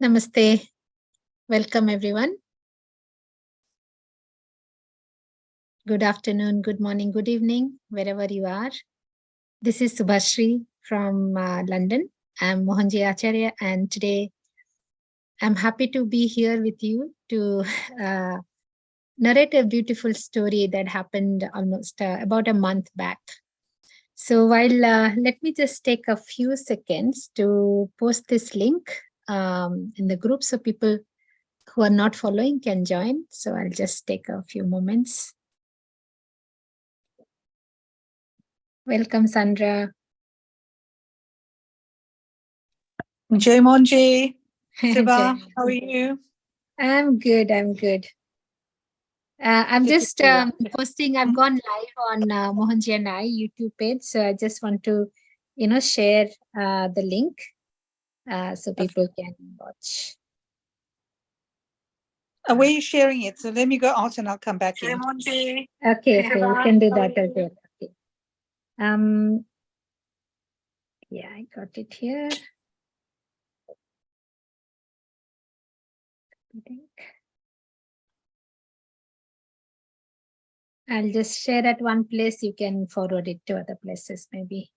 Namaste. Welcome, everyone. Good afternoon, good morning, good evening, wherever you are. This is Subhasree from London. I'm Mohanji Acharya, and today I'm happy to be here with you to narrate a beautiful story that happened almost about a month back. So while let me just take a few seconds to post this link in the group so people who are not following can join. So I'll just take a few moments. Welcome, Sandra. Jai Mohanji. Siva, how are you? I'm good. I'm good. I'm just posting. I've gone live on Mohanji and I YouTube page, so I just want to, share the link so people can watch. Where are you sharing it? So let me go out and I'll come back in. Okay, okay, we can do that as well. Okay. Yeah, I got it here. I think I'll just share at one place. You can forward it to other places, maybe.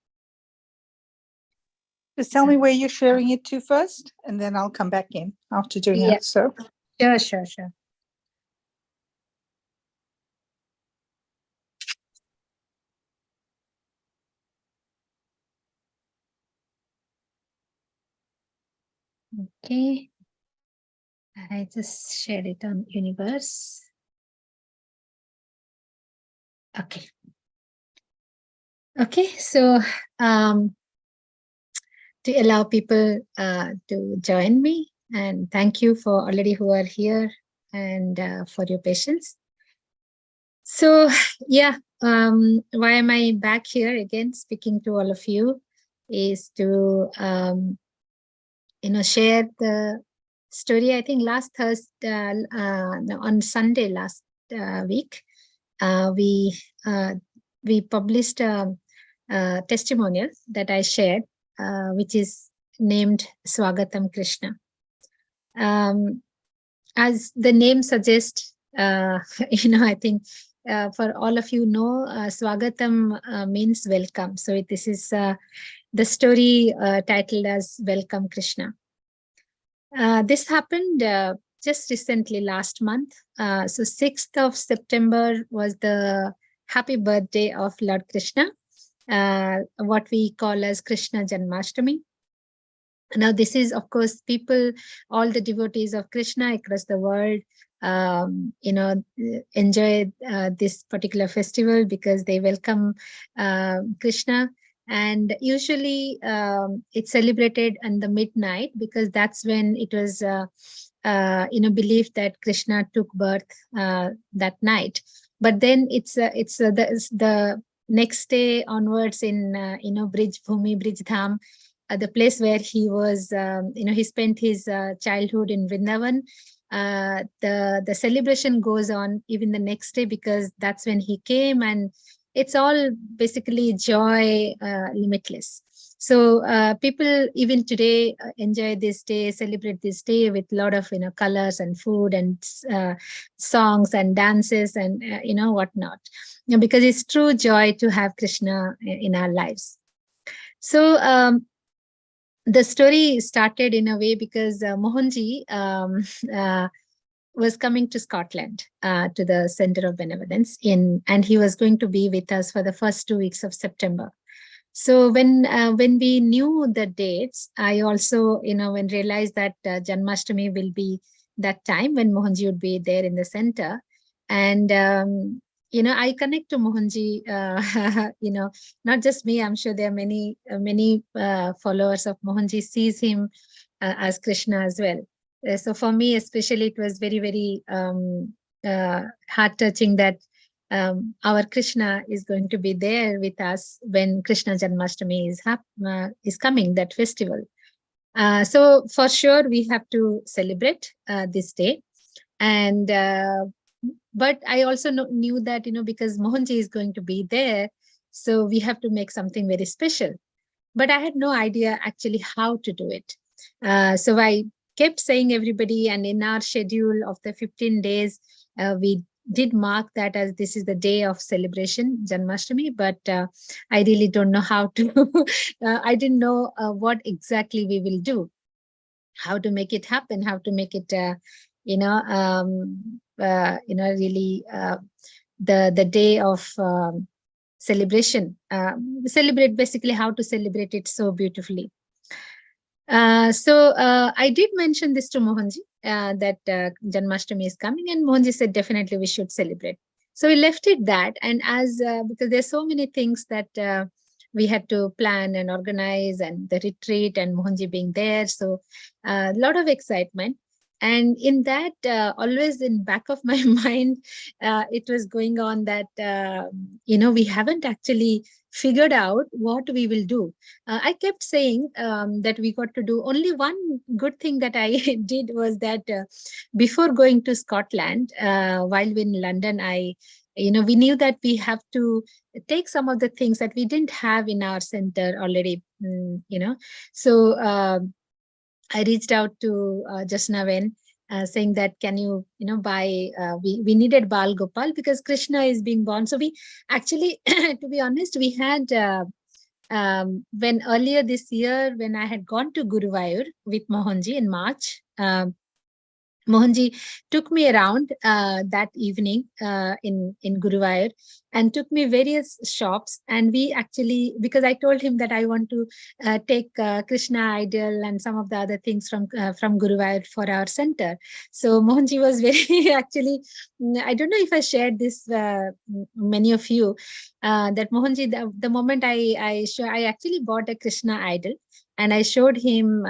Just tell me where you're sharing it to first, and then I'll come back in after doing it. So Sure. Okay. I just shared it on Universe. Okay. Okay, so to allow people to join me, and thank you for already who are here and for your patience. So yeah, why am I back here again speaking to all of you is to share the story. I think last Thursday, on Sunday last week, we published a testimonial that I shared, which is named Swagatam Krishna. As the name suggests, I think for all of you know, Swagatam means welcome. So this is the story titled as Welcome Krishna. This happened just recently last month. So 6th of September was the happy birthday of Lord Krishna, what we call as Krishna Janmashtami. Now, this is, of course, people, all the devotees of Krishna across the world, enjoy this particular festival because they welcome Krishna. And usually it's celebrated in the midnight because that's when it was, believed that Krishna took birth that night. But then it's the next day onwards in, Brij Bhumi, Brij Dham, the place where he was, he spent his childhood in Vrindavan. The celebration goes on even the next day because that's when he came, and it's all basically joy, limitless. So people even today enjoy this day, celebrate this day with a lot of colors and food and songs and dances and whatnot, because it's true joy to have Krishna in our lives. So the story started in a way because Mohanji was coming to Scotland to the Center of Benevolence and he was going to be with us for the first 2 weeks of September. So when we knew the dates, I also, when realized that Janmashtami will be that time when Mohanji would be there in the center. And I connect to Mohanji, not just me, I'm sure there are many followers of Mohanji sees him as Krishna as well. So for me, especially, it was very, very heart-touching that our Krishna is going to be there with us when Krishna Janmashtami is coming, that festival. So for sure, we have to celebrate this day. And But I also knew that, because Mohanji is going to be there, so we have to make something very special. But I had no idea actually how to do it. So I kept saying everybody, and in our schedule of the 15 days, we did mark that as this is the day of celebration, Janmashtami, but I really don't know how to, I didn't know what exactly we will do, how to make it happen, how to make it, really the day of celebration, celebrate, basically how to celebrate it so beautifully. So I did mention this to Mohanji, that Janmashtami is coming, and Mohanji said definitely we should celebrate. So we left it that, and as because there's so many things that we had to plan and organize, and the retreat, and Mohanji being there, so a lot of excitement. And in that, always in back of my mind, it was going on that we haven't actually figured out what we will do. I kept saying that we got to do only one good thing that I did was that before going to Scotland, while in London, we knew that we have to take some of the things that we didn't have in our center already, So I reached out to Jasnaven, saying that can you buy, we needed Bal Gopal because Krishna is being born. So we actually, to be honest, we had when earlier this year, when I had gone to Guruvayur with Mohanji in March, Mohanji took me around that evening in Guruvayur, and took me various shops. And we actually, because I told him that I want to take Krishna idol and some of the other things from Guruvayur for our center. So Mohanji was very actually, I don't know if I shared this many of you, that Mohanji, the moment I actually bought a Krishna idol, and I showed him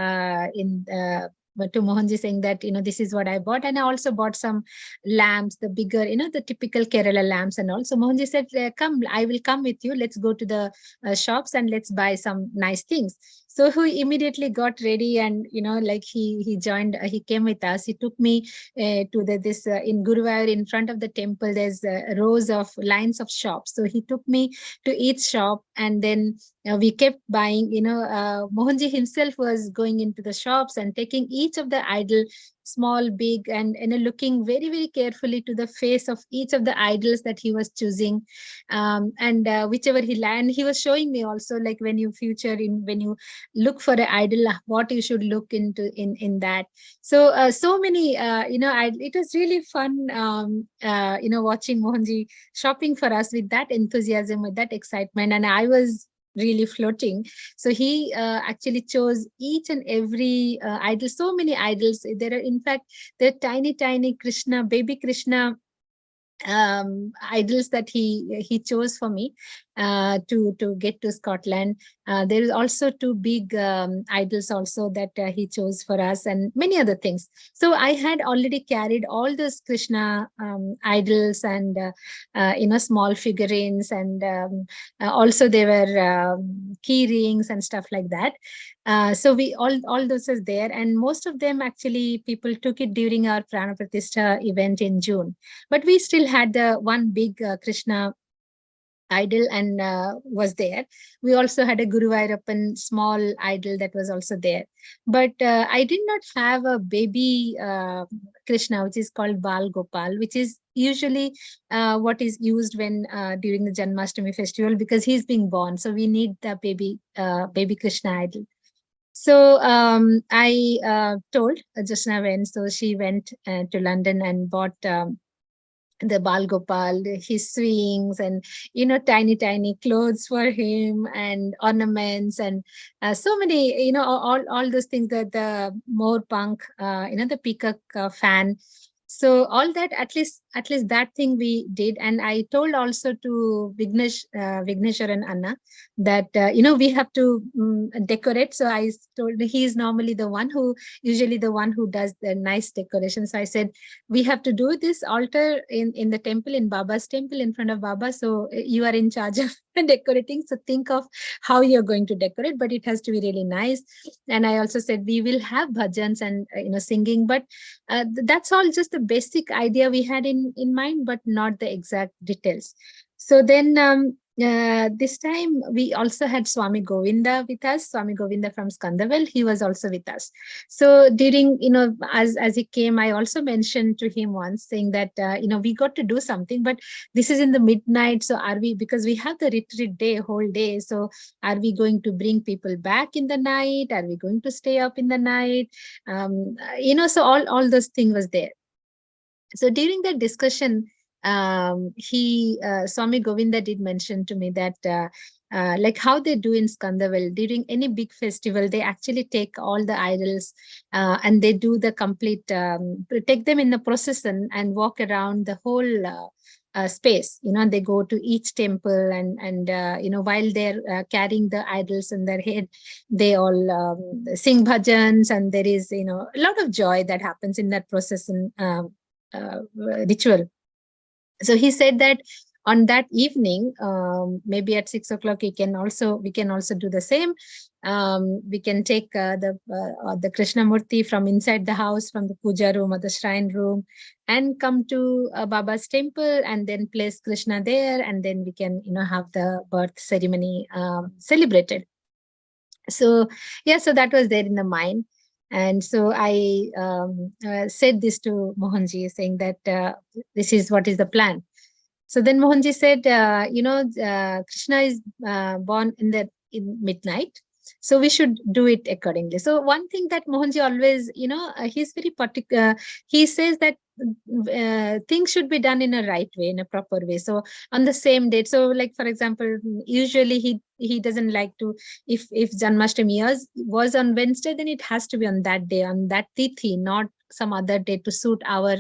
but to Mohanji, saying that, this is what I bought. And I also bought some lamps, the bigger, the typical Kerala lamps and all. So Mohanji said, come, I will come with you. Let's go to the shops and let's buy some nice things. So he immediately got ready, and, like he joined, he came with us. He took me to this in Guruvayur, in front of the temple, there's rows of lines of shops. So he took me to each shop, and then we kept buying, Mohanji himself was going into the shops and taking each of the idol, small, big, and looking very, very carefully to the face of each of the idols that he was choosing. And whichever he landed, he was showing me also, like when you when you look for an idol, what you should look into in that. So so many, it was really fun, watching Mohanji shopping for us with that enthusiasm, with that excitement. And I was really floating. So he actually chose each and every idol, so many idols. There are, in fact, there are tiny Krishna, baby Krishna idols that he chose for me to get to Scotland. There is also two big idols also that he chose for us, and many other things. So I had already carried all those Krishna idols, and small figurines, and also there were key rings and stuff like that. So we all those is there, and most of them actually people took it during our Prana Pratishtha event in June. But we still had the one big Krishna idol and was there. We also had a Guruvayurappan small idol that was also there. But I did not have a baby Krishna, which is called Bal Gopal, which is usually what is used when during the Janmashtami festival, because he's being born. So we need the baby Krishna idol. So I told Jasna when, so she went to London and bought the Bal Gopal, his swings, and tiny clothes for him, and ornaments, and so many, all those things, that the more punk, the peacock fan. So all that, at least that thing we did. And I told also to Vigneshwar and Anna that we have to decorate. So I told, he's normally the one who usually the one who does the nice decoration. So I said, we have to do this altar in the temple, in Baba's temple, in front of Baba. So you are in charge of decorating. So think of how you're going to decorate, but it has to be really nice. And I also said we will have bhajans and singing, but That's all just the basic idea we had in mind, but not the exact details. So then this time we also had Swami Govinda with us, Swami Govinda from Skandavel. He was also with us. So during, as he came, I also mentioned to him once saying that, we got to do something, but this is in the midnight. So are we, because we have the retreat day, whole day. So are we going to bring people back in the night? Are we going to stay up in the night? So all those things was there. So during that discussion, Swami Govinda did mention to me that like how they do in Skandavel, during any big festival, they actually take all the idols and they do the complete, take them in the procession and walk around the whole space. They go to each temple and while they're carrying the idols in their head, they all sing bhajans, and there is, a lot of joy that happens in that procession ritual. So he said that on that evening, maybe at 6 o'clock, we can also do the same. We can take the Krishna Murti from inside the house, from the puja room or the shrine room, and come to Baba's temple and then place Krishna there, and then we can have the birth ceremony celebrated. So yeah, so that was there in the mind. And so I said this to Mohanji, saying that this is what is the plan. So then Mohanji said, Krishna is born in midnight, so we should do it accordingly. So one thing that Mohanji always, he's very particular. He says that things should be done in a right way, in a proper way. So on the same date. So like, for example, usually he doesn't like to, if Janmashtami was on Wednesday, then it has to be on that day, on that tithi, not some other day to suit our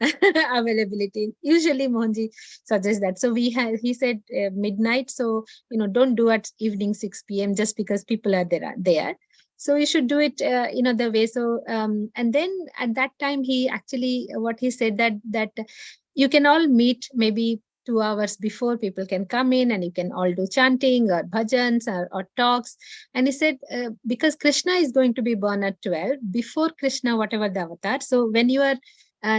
availability. Usually Mohanji suggests that. So he said midnight. So, don't do at evening 6 p.m. just because people are there. So you should do it, the way. So, and then at that time, he actually, what he said that you can all meet maybe 2 hours before. People can come in and you can all do chanting or bhajans or talks. And he said, because Krishna is going to be born at 12, before Krishna, whatever the avatar. So when you are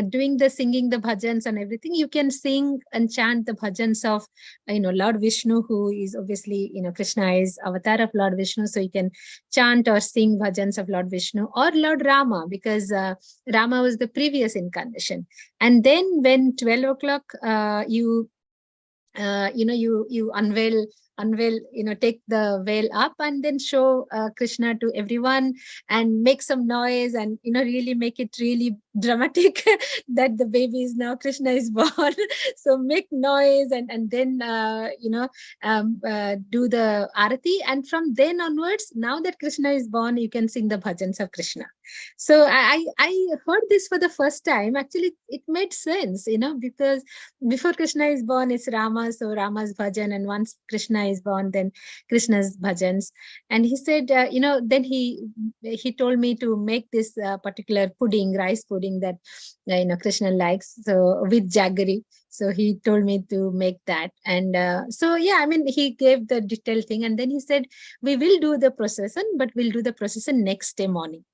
doing the singing, the bhajans and everything, you can sing and chant the bhajans of, Lord Vishnu, who is obviously, Krishna is avatar of Lord Vishnu. So you can chant or sing bhajans of Lord Vishnu or Lord Rama, because Rama was the previous incarnation. And then when 12 o'clock, you unveil, take the veil up and then show Krishna to everyone and make some noise and, really make it really dramatic that the baby is now, Krishna is born. So make noise and then, do the arati. And from then onwards, now that Krishna is born, you can sing the bhajans of Krishna. So I heard this for the first time. Actually, it made sense, because before Krishna is born, it's Rama, so Rama's bhajan, and once Krishna is born, then Krishna's bhajans. And he said, then he told me to make this particular pudding, rice pudding that Krishna likes, so with jaggery. So he told me to make that, and so yeah, I mean, he gave the detailed thing, and then he said we will do the procession, but we'll do the procession next day morning.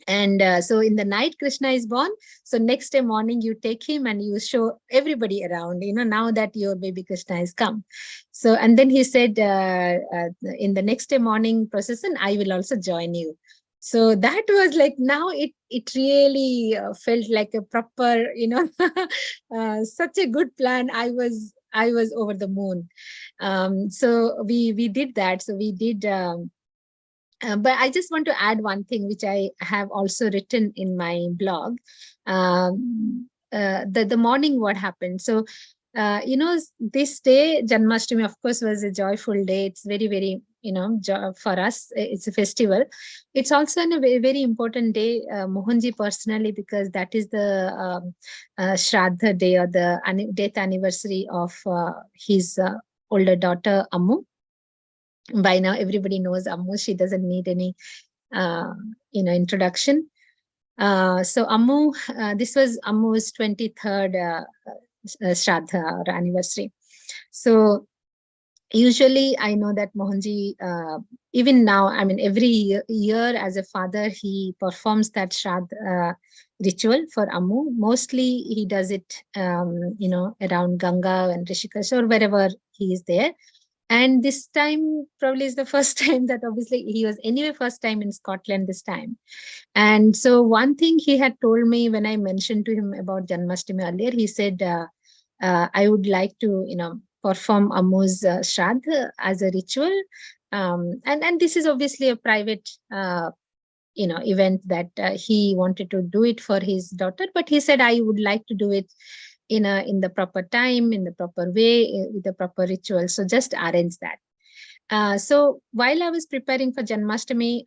And so in the night, Krishna is born. So next day morning, you take him and you show everybody around, now that your baby Krishna has come. So, and then he said, in the next day morning procession, I will also join you. So that was like, now it really felt like a proper, such a good plan. I was over the moon. So we did that. So we did, but I just want to add one thing, which I have also written in my blog. The morning, what happened. So, this day, Janmashtami, of course, was a joyful day. It's very, very, for us, it's a festival. It's also a very, very important day, Mohanji personally, because that is the Shraddha day, or the death anniversary of his older daughter, Ammu. By now, everybody knows Ammu. She doesn't need any, introduction. So Ammu, this was Ammu's 23rd Shraddha or anniversary. So, usually I know that Mohanji, even now, I mean, every year as a father, he performs that shadha ritual for Ammu. Mostly he does it, around Ganga and Rishikesh or wherever he is there. And this time probably is the first time that obviously he was anyway first time in Scotland this time. And so one thing he had told me when I mentioned to him about Janmashtami earlier, he said, I would like to, perform Ammu's Shraddha as a ritual. And this is obviously a private, event that he wanted to do it for his daughter, but he said, I would like to do it in the proper time, in the proper way, with the proper ritual. So just arrange that. So while I was preparing for Janmashtami,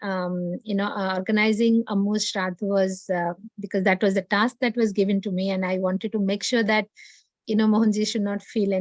organizing Ammu's Shraddha was because that was the task that was given to me, and I wanted to make sure that Mohanji should not feel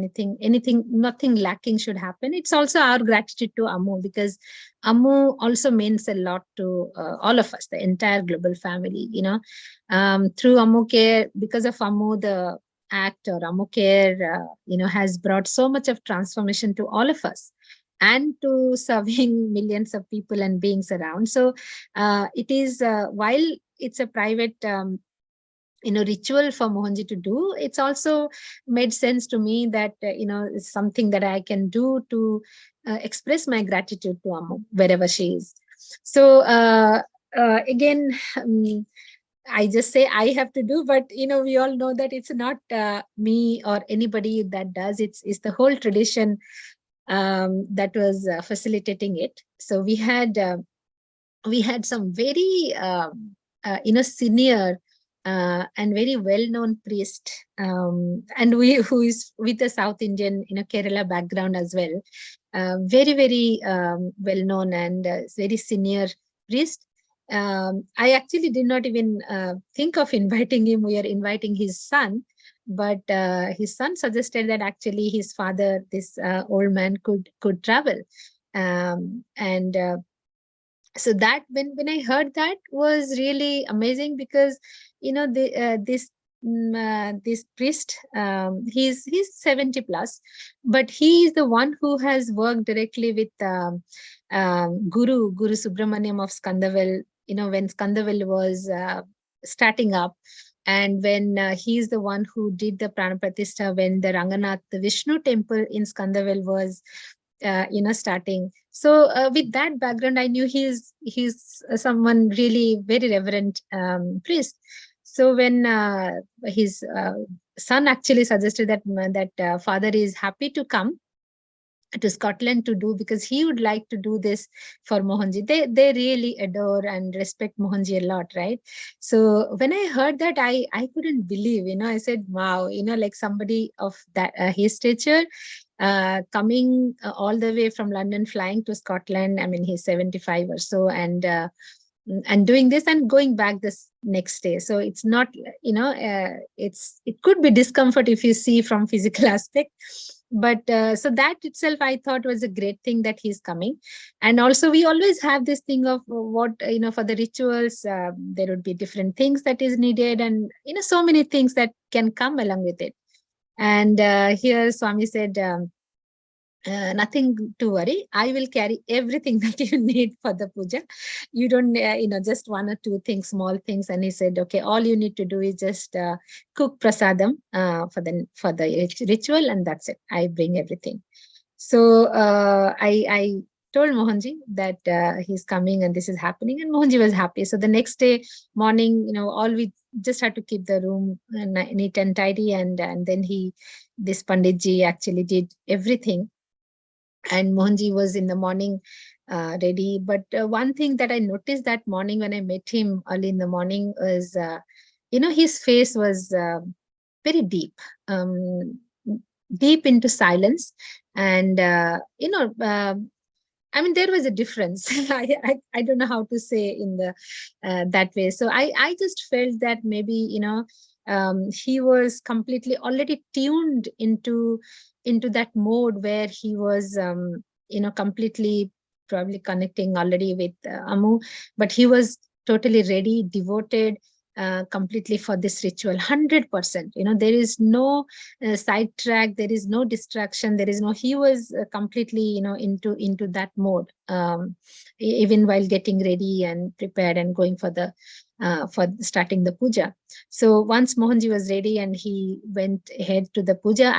nothing lacking should happen. It's also our gratitude to Ammu, because Ammu also means a lot to all of us, the entire global family. Through Ammu Care, because of Ammu, the act or Ammu Care, has brought so much of transformation to all of us and to serving millions of people and beings around. So it is, while it's a private ritual for Mohanji to do, it's also made sense to me that it's something that I can do to express my gratitude to Ammu wherever she is. So again, I just say I have to do, but we all know that it's not me or anybody that does. It's the whole tradition that was facilitating it. So we had some very senior and very well-known priest, and who is with a South Indian Kerala background as well, very very well-known and very senior priest. I actually did not even think of inviting him. We are inviting his son, but his son suggested that actually his father, this old man, could travel, and so that when I heard that was really amazing, because this priest, he's 70 plus, but he is the one who has worked directly with Guru Subramaniam of Skandavel, when Skandavel was starting up, and when he's the one who did the Prana Pratishtha when the Ranganath, the Vishnu temple in Skandavel was starting. So with that background, I knew he's someone really very reverent priest. So when his son actually suggested that father is happy to come to Scotland to do, because he would like to do this for Mohanji. They really adore and respect Mohanji a lot, right? So when I heard that, I couldn't believe. I said, wow, like somebody of that his stature coming all the way from London, flying to Scotland. I mean, he's 75 or so, and doing this and going back this next day. So it's not, it could be discomfort if you see from physical aspect, but so that itself I thought was a great thing that he's coming. And also we always have this thing of what, for the rituals, there would be different things that is needed, and so many things that can come along with it. And here Swami said, nothing to worry. I will carry everything that you need for the puja. You don't, just one or two things, small things. And he said, okay, all you need to do is just cook prasadam for the ritual, and that's it. I bring everything. So I told Mohanji that he's coming and this is happening, and Mohanji was happy. So the next day morning, all we just had to keep the room neat and tidy, and then this Panditji actually did everything. And Mohanji was in the morning ready. But one thing that I noticed that morning when I met him early in the morning was, his face was very deep, deep into silence. And, I mean, there was a difference. I don't know how to say in the that way. So I just felt that maybe, he was completely already tuned into that mode where he was, completely probably connecting already with Amu, but he was totally ready, devoted, completely for this ritual, 100%. There is no sidetrack, there is no distraction, there is no. He was completely, into that mode, even while getting ready and prepared and going for starting the puja. So once Mohanji was ready and he went ahead to the puja,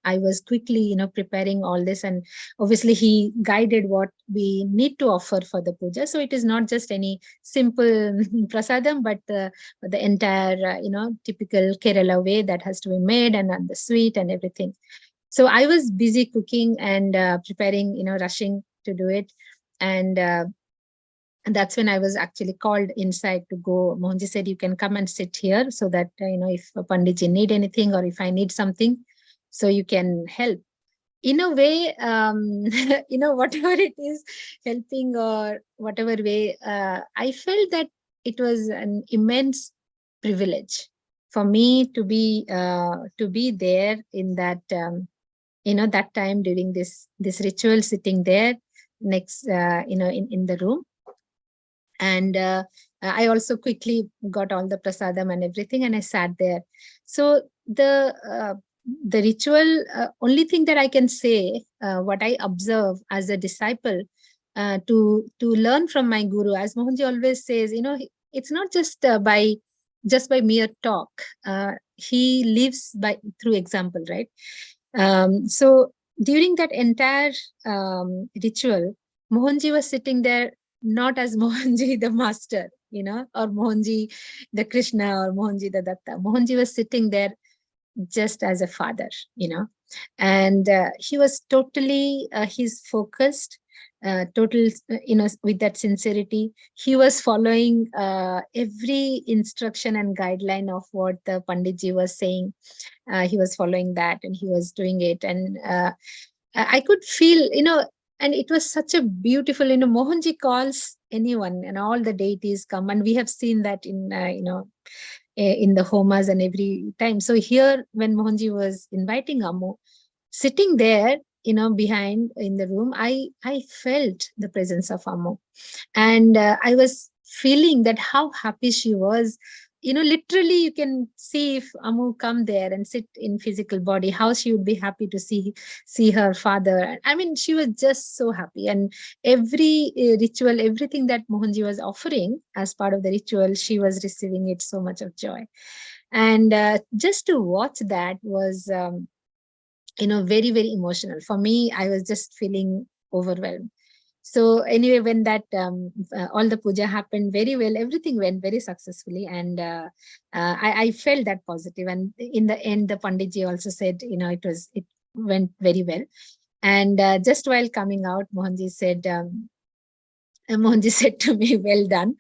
I was quickly, preparing all this, and obviously he guided what we need to offer for the puja. So it is not just any simple prasadam, but the entire, typical Kerala way that has to be made, and the sweet and everything. So I was busy cooking and preparing, rushing to do it. And that's when I was actually called inside to go. Mohanji said, you can come and sit here so that, if Panditji need anything or if I need something, so you can help. In a way, whatever it is, helping or whatever way, I felt that it was an immense privilege for me to be there in that, that time during this ritual, sitting there next, in the room. And I also quickly got all the prasadam and everything, and I sat there. So the ritual, only thing that I can say, what I observe as a disciple, to learn from my guru, as Mohanji always says, it's not just by mere talk. He lives through example, right? So during that entire ritual, Mohanji was sitting there not as Mohanji the master, or Mohanji the Krishna, or Mohanji the Datta. Mohanji was sitting there just as a father, and he was totally, he's focused, total, with that sincerity. He was following every instruction and guideline of what the Panditji was saying. He was following that and he was doing it. And I could feel, and it was such a beautiful, Mohanji calls anyone and all the deities come. And we have seen that in, in the homas and every time. So here, when Mohanji was inviting Ammu, sitting there, behind in the room, I felt the presence of Ammu. And I was feeling that how happy she was. Literally you can see, if Ammu come there and sit in physical body, how she would be happy to see her father. I mean, she was just so happy. And every ritual, everything that Mohanji was offering as part of the ritual, she was receiving it so much of joy. And just to watch that was, very, very emotional for me. I was just feeling overwhelmed. So anyway, when that all the puja happened very well, everything went very successfully, and I felt that positive. And in the end, the Panditji also said, it went very well. And just while coming out, Mohanji said, Mohanji said to me, well done.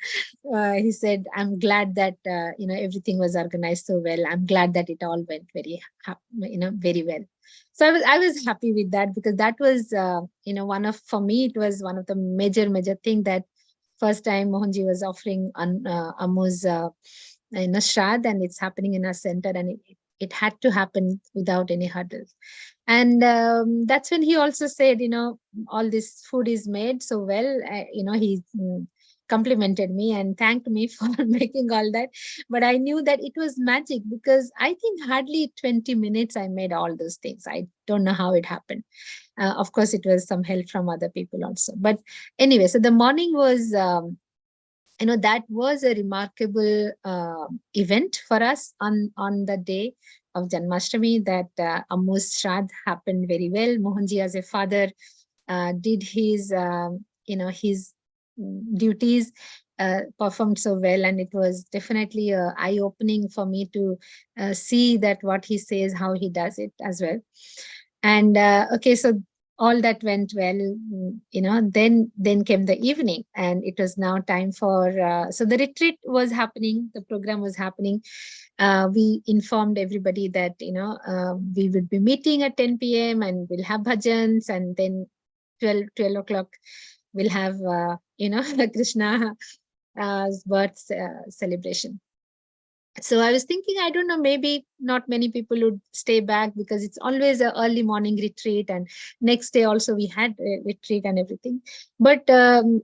He said, I'm glad that, everything was organized so well. I'm glad that it all went very, very well. So I was happy with that, because that was, for me, it was one of the major thing, that first time Mohanji was offering Ammu's, Shraddha, and it's happening in our center, and it had to happen without any hurdles. And that's when he also said, all this food is made so well. He complimented me and thanked me for making all that. But I knew that it was magic, because I think hardly 20 minutes I made all those things. I don't know how it happened. Of course, it was some help from other people also. But anyway, so the morning was, that was a remarkable event for us on the day of Janmashtami, that Ammu's Shraddha happened very well. Mohanji, as a father, did his, his duties, performed so well. And it was definitely eye-opening for me to see that what he says, how he does it as well. And okay, so all that went well, then came the evening, and it was now time for, so the retreat was happening, the program was happening. We informed everybody that, we would be meeting at 10 p.m. and we'll have bhajans, and then 12 o'clock, we'll have, Krishna's birth celebration. So I was thinking, I don't know, maybe not many people would stay back because it's always a early morning retreat, and next day also we had a retreat and everything. But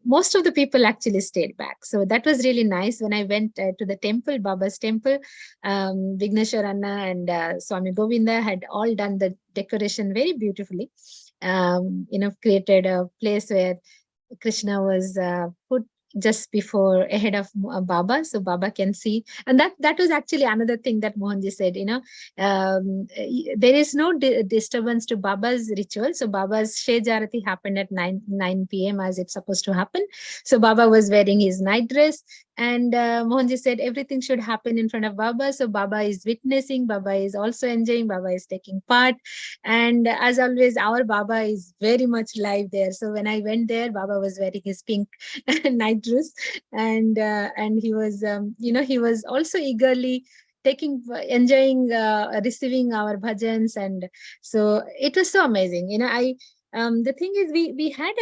most of the people actually stayed back. So that was really nice. When I went to the temple, Baba's temple, Vigneshwar Anna and Swami Govinda had all done the decoration very beautifully. Created a place where Krishna was put just before ahead of Baba, so Baba can see. And that was actually another thing that Mohanji said. There is no disturbance to Baba's ritual. So Baba's Shej Arati happened at 9 p.m. as it's supposed to happen. So Baba was wearing his night dress, and Mohanji said everything should happen in front of Baba. So Baba is witnessing, Baba is also enjoying, Baba is taking part. And as always, our Baba is very much live there. So when I went there, Baba was wearing his pink night dress, and he was, he was also eagerly enjoying, receiving our bhajans. And so it was so amazing. The thing is, we had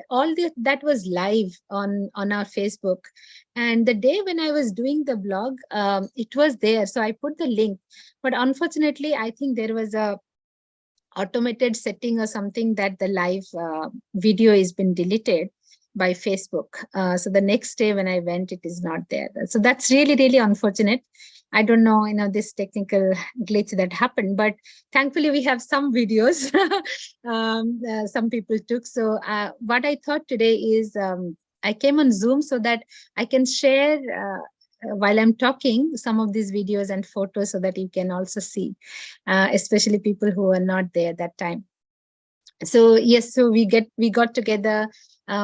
all that was live on our Facebook, and the day when I was doing the blog, it was there, so I put the link. But unfortunately, I think there was a automated setting or something that the live video has been deleted by Facebook. So the next day when I went, it is not there. So that's really, really unfortunate. I don't know, this technical glitch that happened, but thankfully we have some videos some people took. So what I thought today is, I came on Zoom so that I can share while I'm talking some of these videos and photos so that you can also see, especially people who are not there that time. So yes, so we got together.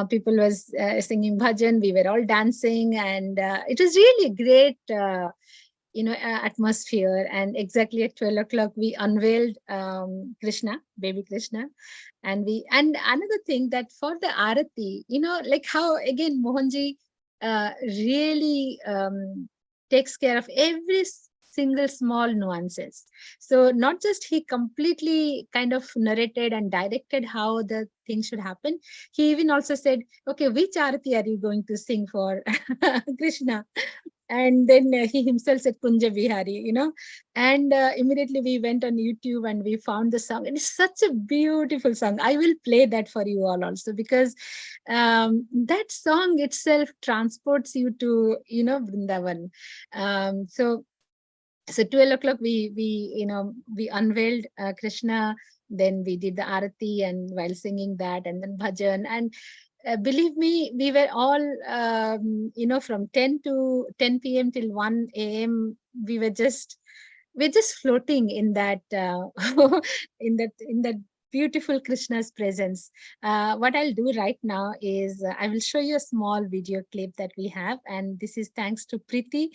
People was singing bhajan. We were all dancing, and it was really a great, atmosphere. And exactly at 12 o'clock, we unveiled Krishna, baby Krishna. And another thing that for the Arati, like how again Mohanji really takes care of every single small nuances. So not just he completely kind of narrated and directed how the thing should happen. He even also said, okay, which Arati are you going to sing for Krishna? And then he himself said Kunja Vihari, and immediately we went on YouTube and we found the song. And it's such a beautiful song. I will play that for you all also, because that song itself transports you to, Vrindavan. So 12 o'clock we unveiled Krishna. Then we did the arati, and while singing that, and then bhajan. And believe me, we were all from 10 p.m. till 1 a.m. we're just floating in that in that beautiful Krishna's presence. What I'll do right now is I will show you a small video clip that we have, and this is thanks to Preeti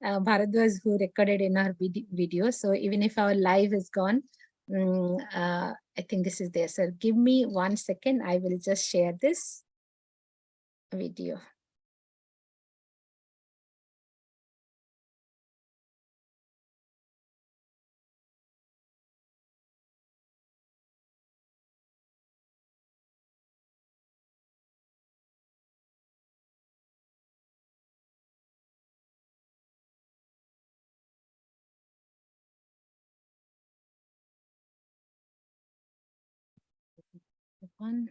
Bharadwaj, who recorded in our video. So even if our live is gone, I think this is there. So give me 1 second. I will just share this video. One.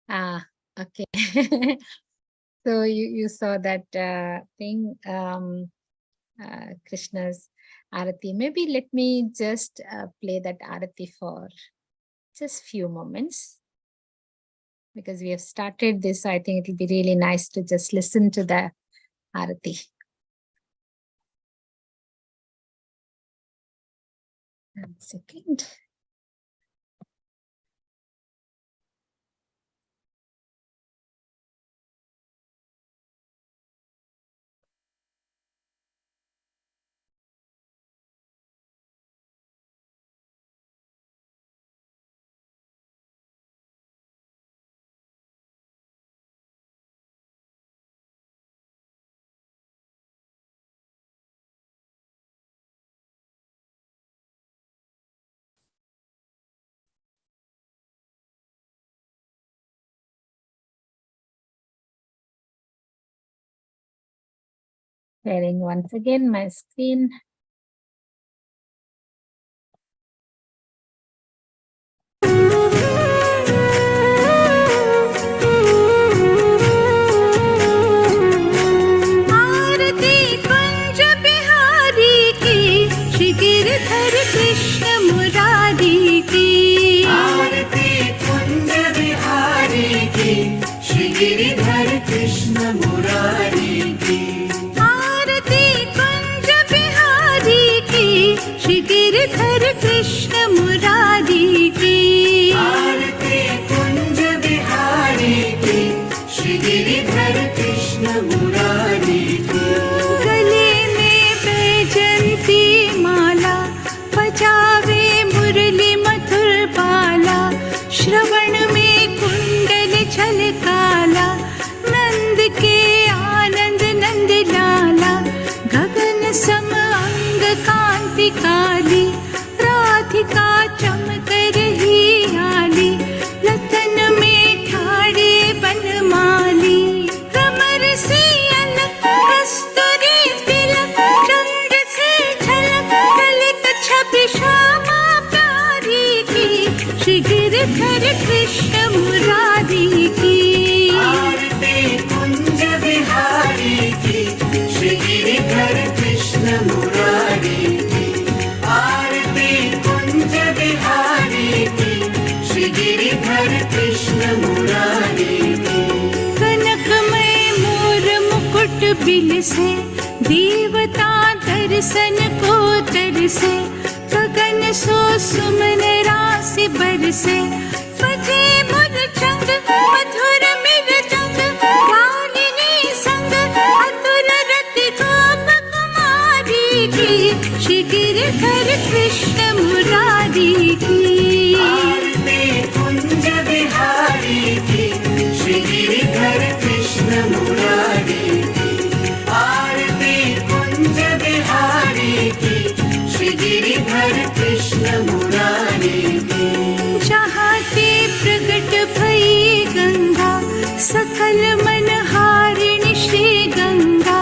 Ah, okay. So you saw that thing, Krishna's Arati. Maybe let me just play that Arati for just few moments, because we have started this. I think it will be really nice to just listen to the Arati. 1 second. Sharing once again my screen. आरती कुंज बिहारी की, श्री गिरधर कृष्ण मुरारी की। आरती कुंज बिहारी की, श्री गिरधर कृष्ण मुरारी की। आरती कुंज बिहारी की, श्री गिरधर कृष्ण मुरारी की। आरती कुंज बिहारी की, श्री गिरधर कृष्ण मुरारी की। गले में बैजंती माला, बजावे मुरली मधुर बाला। श्रवण में कुंडल झलकाला, नंद के आनंद नंद लाला। गगन सम अंग कांति काली, राधिका चमक रही आली। रतन में ठाड़े बनमाली, कमर से अलग कस्तूरी तिलक। चंद्र से झलक ललित छवि श्यामा प्यारी की, श्री गिरधर कृष्ण मुरारी की। आरती कुंज बिहारी की, श्री गिरधर कृष्ण मुरारी की। आरती कुंज बिहारी की, श्री गिरधर कृष्ण मुरारी की। कनकमय मोर मुकुट बिल से, देवता दर्शन को तरसे। गगन सो सुमन राशि बरसे, बजे मुरचंग मधुर मृदंग। मालिनी संग अतुल रति गोप कुमारी की, श्री गिरधर कृष्ण मुरारी की। आरती कुंज बिहारी की, श्री गिरधर कृष्ण मुरारी की। आरती कुंज बिहारी की, श्री गिरधर कृष्ण मुरारी की। जहाँ ते प्रगट भई गंगा, सकल मन हारिणी श्री गंगा।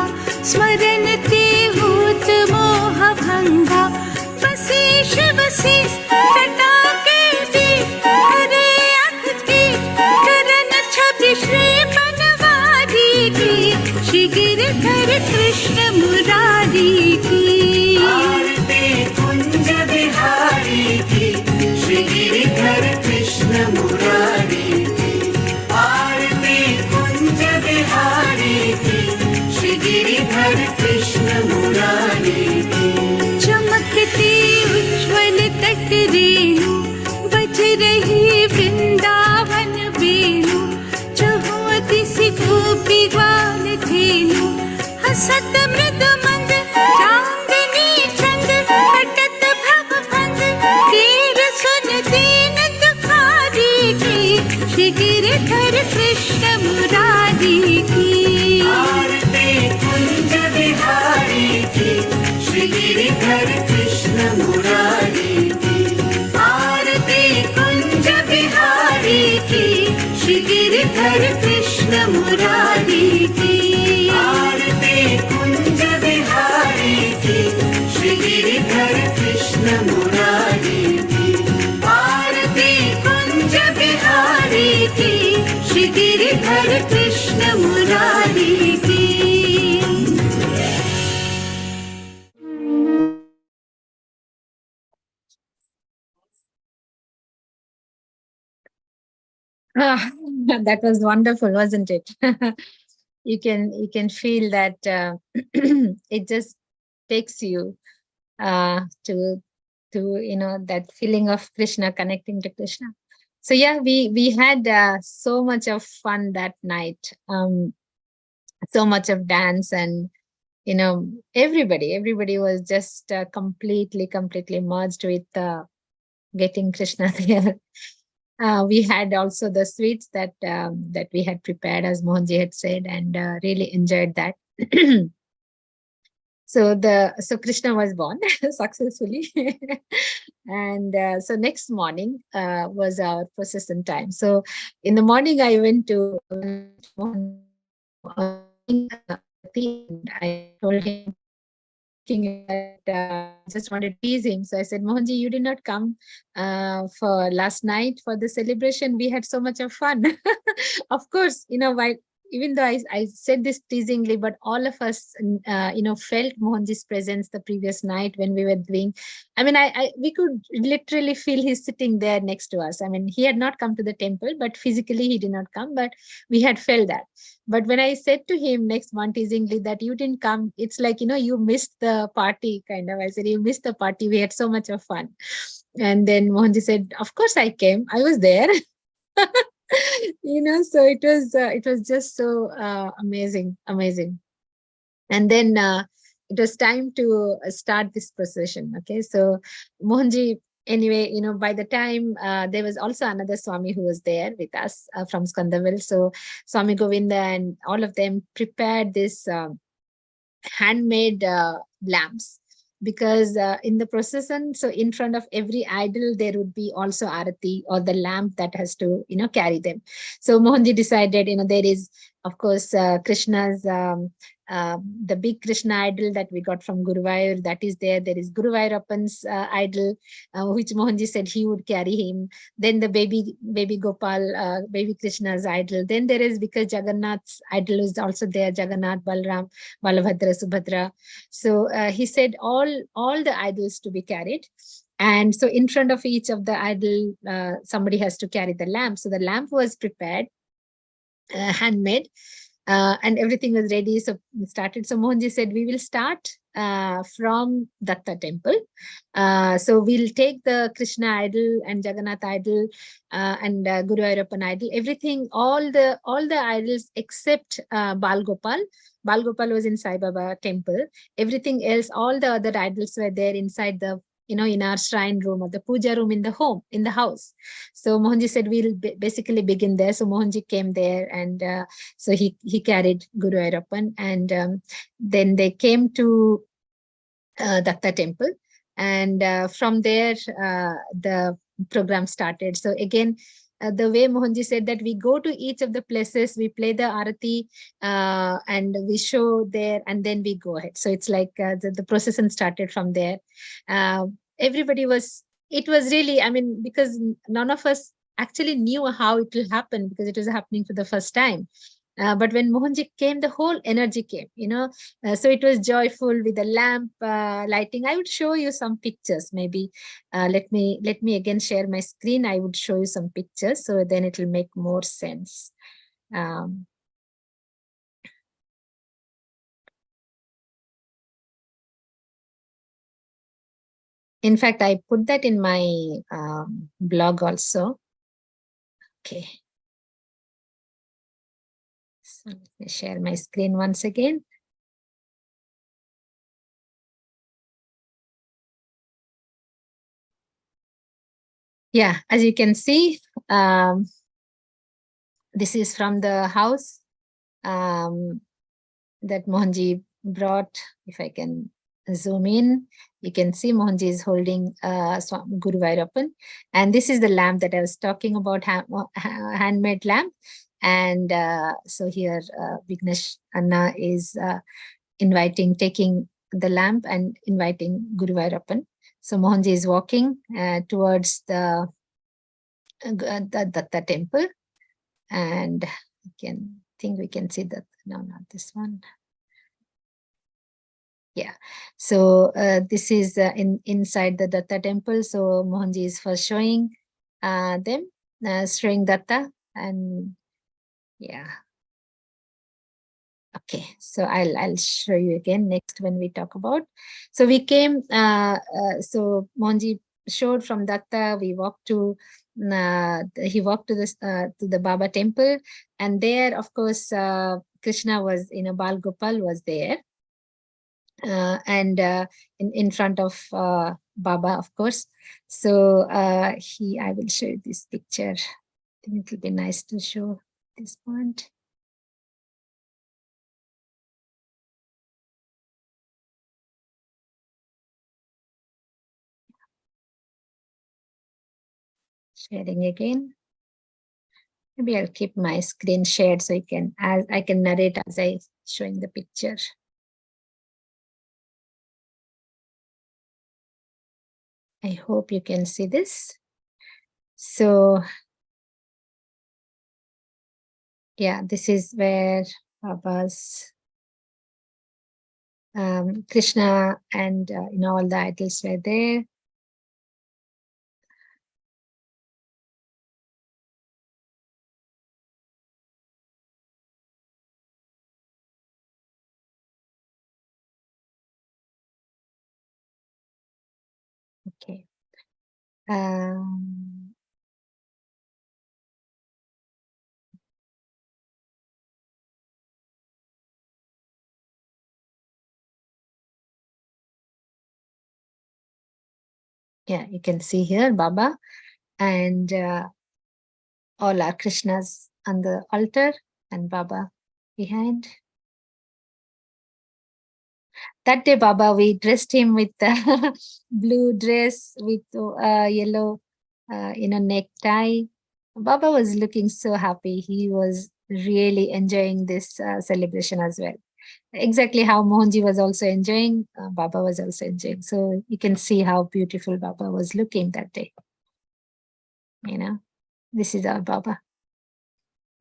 स्मरण ते होत मोह भंगा, बसी शिव सी जटा के दी। हरे अख की चरण छवि श्री बनवारी की, श्री गिरधर कृष्ण मुरारी की। आरती कुंज बिहारी की, श्री गिरधर कृष्ण मुरारी की। आरती कुंज बिहारी की, श्री गिरधर कृष्ण मुरारी की। चमकती उज्ज्वल तट रेणु, बज रही वृंदावन वेणु। चहुँ दिस गोपी ग्वाल धेनु, हसत मृद मंद चांदनी चंद। कटत भव भंग तीर सुन दीन दुखारी की, श्री गिरधर कृष्ण मुरारी की। आरती कुंज बिहारी की, श्री गिरधर कृष्ण मुरारी की। आरती कुंज बिहारी की, श्री गिरधर कृष्ण मुरारी की। आरती कुंज बिहारी की, श्री गिरधर कृष्ण मुरारी की। आरती कुंज बिहारी की, श्री श्री गिरिधर कृष्ण मुरारी की। Ah, that was wonderful, wasn't it? You can feel that it just takes you to that feeling of Krishna, connecting to Krishna. So yeah, we had so much of fun that night, so much of dance, and everybody was just completely merged with getting Krishna there. We had also the sweets that we had prepared, as Mohanji had said, and really enjoyed that. So Krishna was born successfully, and so next morning was our procession time. So in the morning, I went to Mohan, and I told him, thinking that I just wanted to tease him. So I said, Mohanji, you did not come for last night for the celebration. We had so much of fun. Of course, why, even though I said this teasingly, but all of us, felt Mohanji's presence the previous night when we were doing. I mean, we could literally feel he's sitting there next to us. I mean, he had not come to the temple, but physically he did not come, but we had felt that. But when I said to him next one teasingly that you didn't come, it's like, you missed the party, kind of. I said, you missed the party. We had so much of fun. And then Mohanji said, of course I came. I was there. So it was just so amazing. And then it was time to start this procession. Okay. So Mohanji, anyway, by the time there was also another Swami who was there with us from Skandaville. So Swami Govinda and all of them prepared this handmade lamps, because in the procession, so in front of every idol, there would be also arati, or the lamp that has to, carry them. So Mohanji decided, there is, of course, Krishna's, the big Krishna idol that we got from Guruvayur, that is there. There is Guruvayurappan's idol, which Mohanji said he would carry him. Then the baby Gopal, baby Krishna's idol. Then there is, because Jagannath's idol is also there, Jagannath, Balram, Balabhadra, Subhadra. So he said all the idols to be carried. And so in front of each of the idol, somebody has to carry the lamp. So the lamp was prepared, handmade, and everything was ready. So we started. So Mohanji said, we will start from Datta temple. So we'll take the Krishna idol and Jagannath idol and Guruvayurappan idol, everything, all the idols except Bal Gopal. Bal Gopal was in Sai Baba temple. Everything else, all the other idols were there inside the, in our shrine room or the puja room in the house. So Mohanji said, we'll basically begin there. So Mohanji came there, and so he carried Guruvayurappan, and then they came to Datta temple, and from there the program started. So again, the way Mohanji said that we go to each of the places, we play the arati, and we show there, and then we go ahead. So it's like the procession started from there. It was really, I mean, because none of us actually knew how it will happen, because it was happening for the first time. But when Mohanji came, the whole energy came, so it was joyful with the lamp lighting. I would show you some pictures, maybe. Let me again share my screen. I would show you some pictures, so then it will make more sense. In fact, I put that in my blog also. Okay. So let me share my screen once again. Yeah, as you can see, this is from the house that Mohanji brought. If I can zoom in, you can see Mohanji is holding Guruvayurappan. And this is the lamp that I was talking about, handmade lamp. And so here Vignesh Anna is taking the lamp and inviting Guruvayurappan. So Mohanji is walking towards the Datta temple. And I can think we can see that. No, not this one. Yeah, so this is inside the Datta temple. So Mohanji is first showing them, showing Datta, and yeah. Okay, so I'll show you again next when we talk about. So we came. So Mohanji showed from Datta. We walked to. He walked to the Baba temple, and there, of course, Krishna was, Bal Gopal was there. And in front of Baba, of course. So I will show you this picture. I think it will be nice to show this point. Sharing again. Maybe I'll keep my screen shared so I can narrate as I showing the picture. I hope you can see this. So yeah, this is where Baba's Krishna and all the idols were there. Okay. Yeah, you can see here Baba and all our Krishnas on the altar and Baba behind. That day, Baba, we dressed him with the blue dress with yellow, necktie. Baba was looking so happy. He was really enjoying this celebration as well. Exactly how Mohanji was also enjoying, Baba was also enjoying. So you can see how beautiful Baba was looking that day. This is our Baba.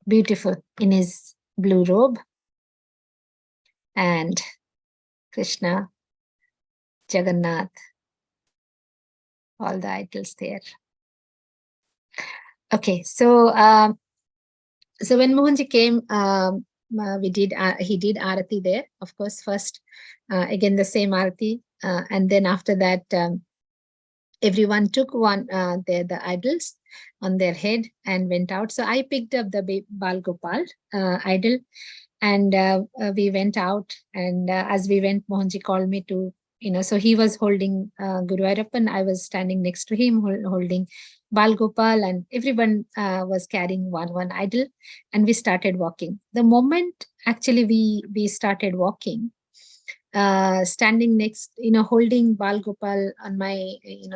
Beautiful in his blue robe. And Krishna, Jagannath, all the idols there. Okay, so when Mohanji came, he did Arati there, of course, first, again the same Arati, and then after that, everyone took the idols on their head and went out. So I picked up the Bal Gopal idol, and we went out. And as we went, Mohanji called me to, so he was holding Guru Ayyappan. I was standing next to him holding Bal Gopal, and everyone was carrying one idol, and we started walking. The moment actually we started walking, standing next, holding Bal Gopal on my,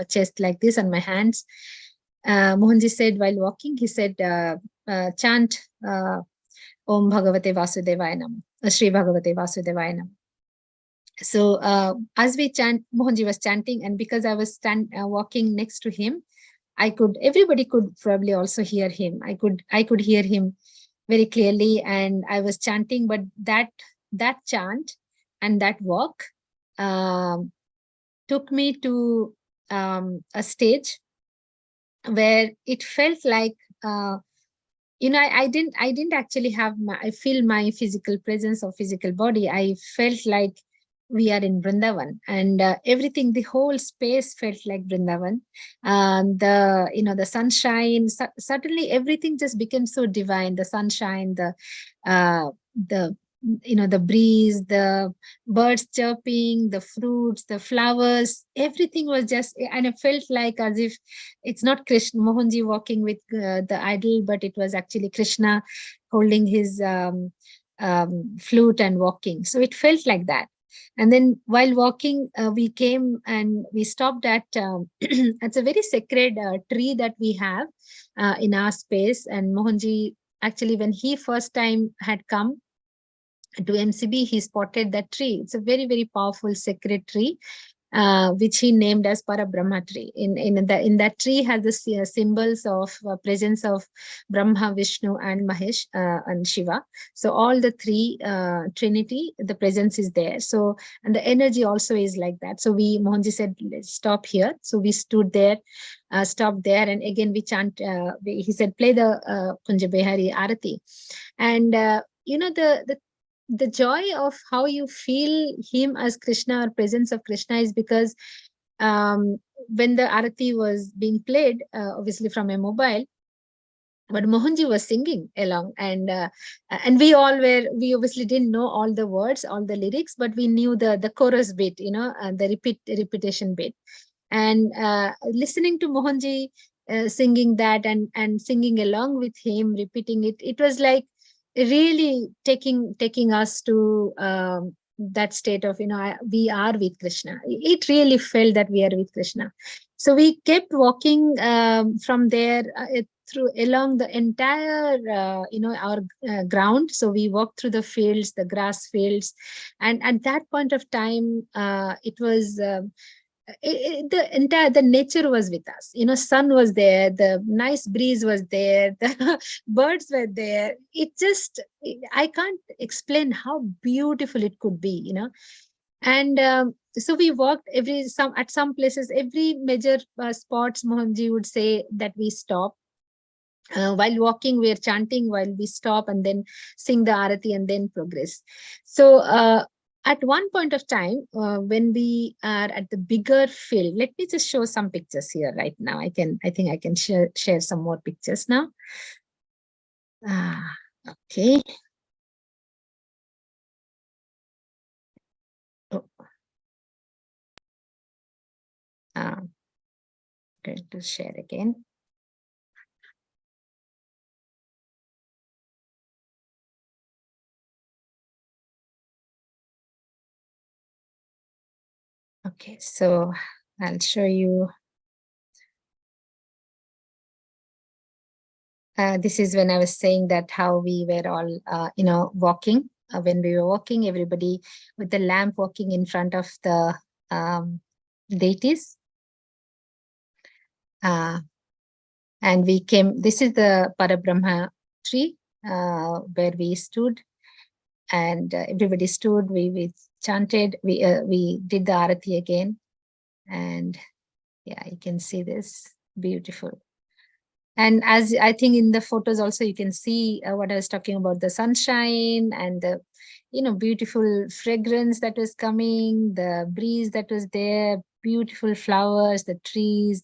chest like this on my hands. Mohanji said while walking, he said, chant Om Bhagavate Vasudevaya Nam, Shree Bhagavate Vasudevaya Nam. So as we chant, Mohanji was chanting, and because I was walking next to him, everybody could probably also hear him. I could hear him very clearly, and I was chanting, but that chant and that walk took me to a stage where it felt like, I didn't actually I feel my physical presence or physical body. I felt like we are in Vrindavan, and everything, the whole space felt like Vrindavan. The sunshine, suddenly everything just became so divine. The sunshine, the breeze, the birds chirping, the fruits, the flowers, everything was just, and it felt like as if it's not Krishna, Mohanji walking with the idol, but it was actually Krishna holding his flute and walking. So it felt like that. And then while walking, we came and we stopped at, it's a very sacred tree that we have in our space. And Mohanji, actually, when he first time had come to MCB, he spotted that tree. It's a very, very powerful sacred tree. which he named as Parabrahma tree. In that tree has the symbols of presence of Brahma, Vishnu, and Mahesh, and Shiva. So all the three Trinity, the presence is there. So, and the energy also is like that. So Mohanji said, let's stop here. So we stood there, stopped there, and again we chant. He said, play the Kunja Behari Arati, and the joy of how you feel him as Krishna or presence of Krishna is because when the Arati was being played, obviously from a mobile, but Mohanji was singing along, and we we obviously didn't know all the words, all the lyrics, but we knew the chorus bit, the repetition bit, and listening to Mohanji singing that and singing along with him, repeating it, it was like really taking us to that state of we are with Krishna. It really felt that we are with Krishna. So we kept walking from there through along the entire our ground. So we walked through the fields, the grass fields, and at that point of time it was the nature was with us. Sun was there, the nice breeze was there, the birds were there. It just, I can't explain how beautiful it could be. And so we walked at some places, every major spots, Mohanji would say that we stop. While walking, we are chanting while we stop, and then sing the arati and then progress. So at one point of time, when we are at the bigger field, let me just show some pictures here right now. I think I can share some more pictures now. Okay. Oh. Going to share again. Okay, so I'll show you. This is when I was saying that how we were all, walking. When we were walking, everybody with the lamp walking in front of the deities. And we came, this is the Parabrahma tree where we stood, and everybody stood, we chanted, we did the arati again. And yeah, you can see this, beautiful. And as I think in the photos also, you can see what I was talking about, the sunshine and the, beautiful fragrance that was coming, the breeze that was there, beautiful flowers, the trees,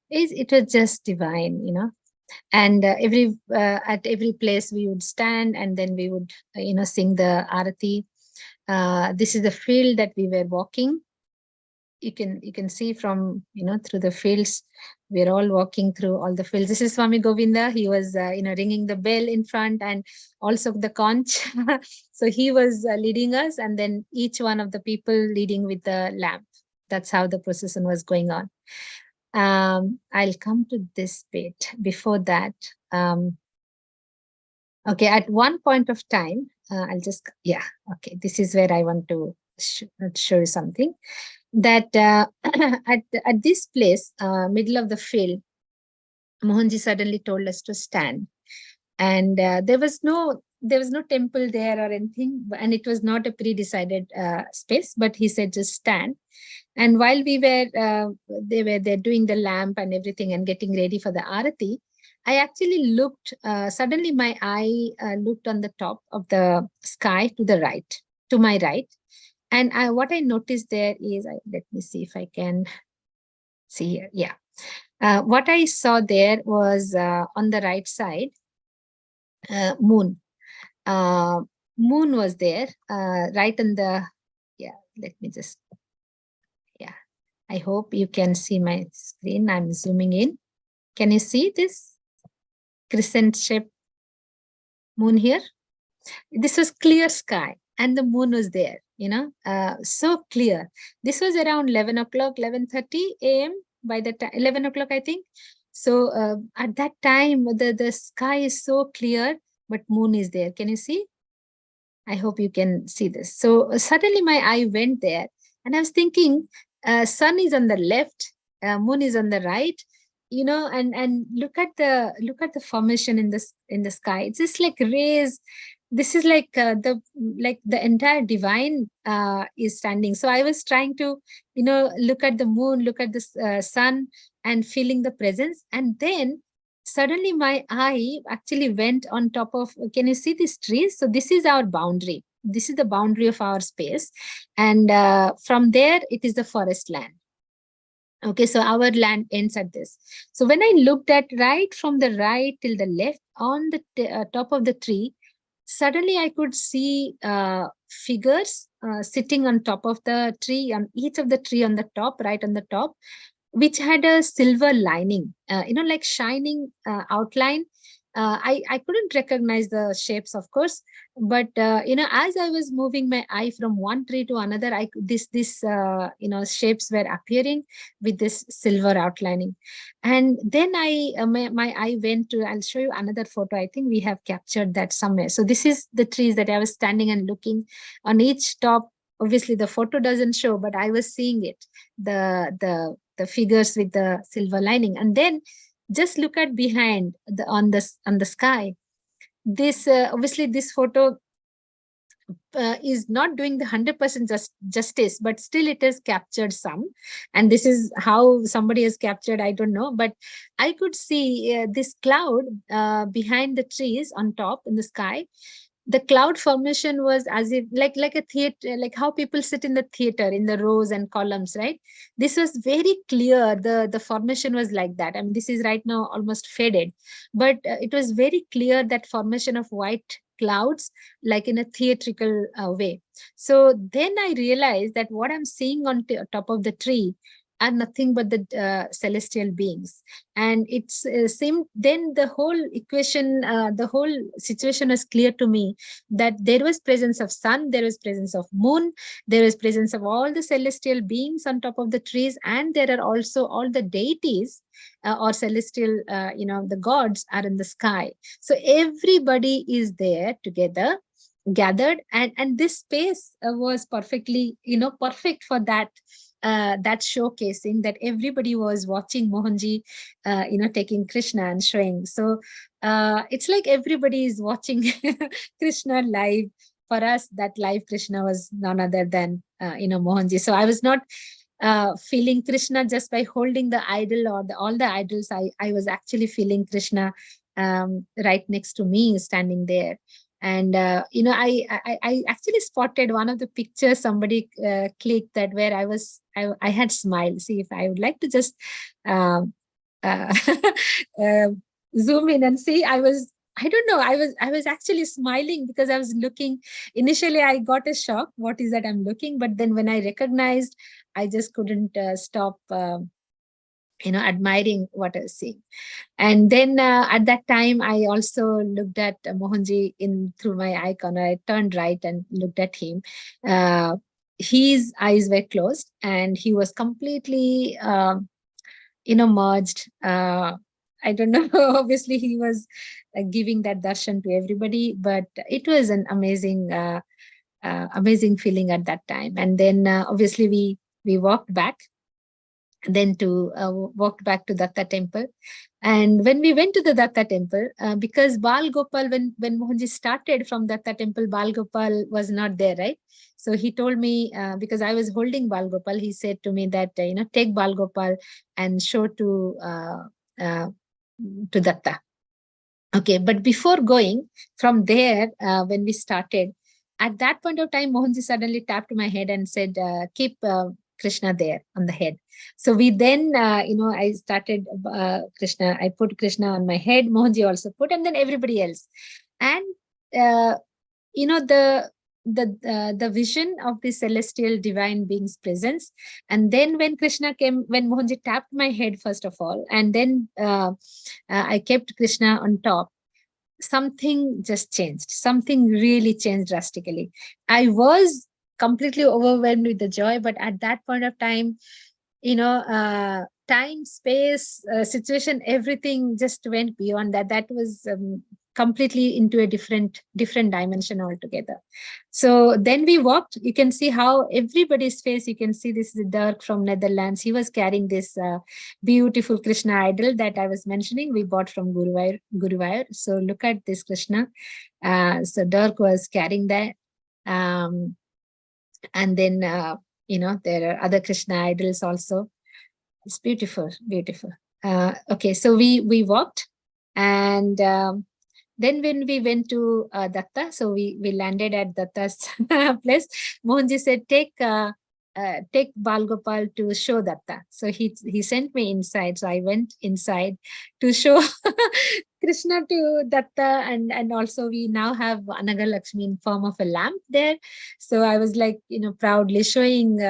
it was just divine, And at every place we would stand, and then we would, sing the arati. This is the field that we were walking. You can see from, through the fields, we're all walking through all the fields. This is Swami Govinda. He was, ringing the bell in front, and also the conch. So he was leading us, and then each one of the people leading with the lamp. That's how the procession was going on. I'll come to this bit. Before that, okay, at one point of time, I'll just, okay, this is where I want to show you something. That at this place, middle of the field, Mohanji suddenly told us to stand, and there was no temple there or anything, and it was not a pre-decided space, but he said just stand. And while we were they were there doing the lamp and everything and getting ready for the arati, I actually looked, suddenly my eye looked on the top of the sky to my right. And what I noticed there is, let me see if I can see here. Yeah. What I saw there was on the right side, moon. Moon was there, right on the, let me just, I hope you can see my screen. I'm zooming in. Can you see this crescent shape moon here? This was clear sky, and the moon was there, so clear. This was around 11 o'clock, 11:30 a.m. by the time, 11 o'clock, I think. So at that time, the sky is so clear, but moon is there. Can you see? I hope you can see this. So suddenly my eye went there, and I was thinking, sun is on the left, moon is on the right, and look at the formation in the sky. It's just like rays. This is like the entire divine is standing. So I was trying to look at the moon, look at the sun, and feeling the presence. And then suddenly my eye actually went on top of, can you see these trees? So this is our boundary. This is the boundary of our space, and from there it is the forest land. Okay, so our land ends at this. So when I looked at right from the right till the left on the top of the tree, suddenly I could see figures sitting on top of the tree, on each of the tree on the top, right on the top, which had a silver lining, like shining outline. I couldn't recognize the shapes, of course, but as I was moving my eye from one tree to another, this shapes were appearing with this silver outlining. And then my eye went to, I'll show you another photo. I think we have captured that somewhere. So this is the trees that I was standing and looking on each top. Obviously the photo doesn't show, but I was seeing it, the figures with the silver lining. And then just look at behind on the sky. This obviously this photo is not doing the 100% justice, but still it has captured some. And this is how somebody has captured, I don't know, but I could see this cloud behind the trees on top in the sky. The cloud formation was as if like a theater, like how people sit in the theater in the rows and columns, right? This was very clear. The formation was like that. I mean, this is right now almost faded, but it was very clear, that formation of white clouds, like in a theatrical way. So then I realized that what I'm seeing on top of the tree are nothing but the celestial beings. And it's same. Then the whole equation, the whole situation was clear to me, that there was presence of sun, there was presence of moon, there was presence of all the celestial beings on top of the trees, and there are also all the deities or celestial, the gods are in the sky. So everybody is there together, gathered, and this space was perfectly, perfect for that showcasing, that everybody was watching Mohanji, taking Krishna and showing. So it's like everybody is watching Krishna live. For us, that live Krishna was none other than, Mohanji. So I was not feeling Krishna just by holding the idol or all the idols. I was actually feeling Krishna right next to me, standing there. And I actually spotted one of the pictures somebody clicked, that where I had smiled. See if I would like to just uh, zoom in and see. I don't know, I was actually smiling, because I was looking. Initially I got a shock, what is that I'm looking, but then when I recognized, I just couldn't stop admiring what I was seeing. And then at that time, I also looked at Mohanji through my icon. I turned right and looked at him. His eyes were closed, and he was completely, merged. I don't know. Obviously, he was giving that darshan to everybody, but it was an amazing, amazing feeling at that time. And then obviously we walked back. Then walked back to Datta temple. And when we went to the Datta temple, because Bal Gopal, when Mohanji started from Datta temple, Bal Gopal was not there, right? So he told me, because I was holding Bal Gopal, he said to me that, take Bal Gopal and show to Datta. Okay, but before going from there, when we started, at that point of time, Mohanji suddenly tapped my head and said, keep Krishna there on the head. So we then, I started Krishna. I put Krishna on my head. Mohanji also put, and then everybody else. And the vision of the celestial divine beings' presence. And then when Krishna came, when Mohanji tapped my head first of all, and then I kept Krishna on top, something just changed. Something really changed drastically. I was completely overwhelmed with the joy, but at that point of time, time, space, situation, everything just went beyond that. That was completely into a different dimension altogether. So then we walked. You can see how everybody's face, you can see this is Dirk from Netherlands. He was carrying this beautiful Krishna idol that I was mentioning. We bought from Guruvayur. So look at this Krishna. So Dirk was carrying that. And then, there are other Krishna idols also. It's beautiful, beautiful. Okay, so we walked, and then when we went to Datta, so we landed at Datta's place. Mohanji said, take Bal Gopal to show Datta. So he sent me inside. So I went inside to show Krishna to Datta, and also we now have Anaga Lakshmi in form of a lamp there. So I was like, proudly showing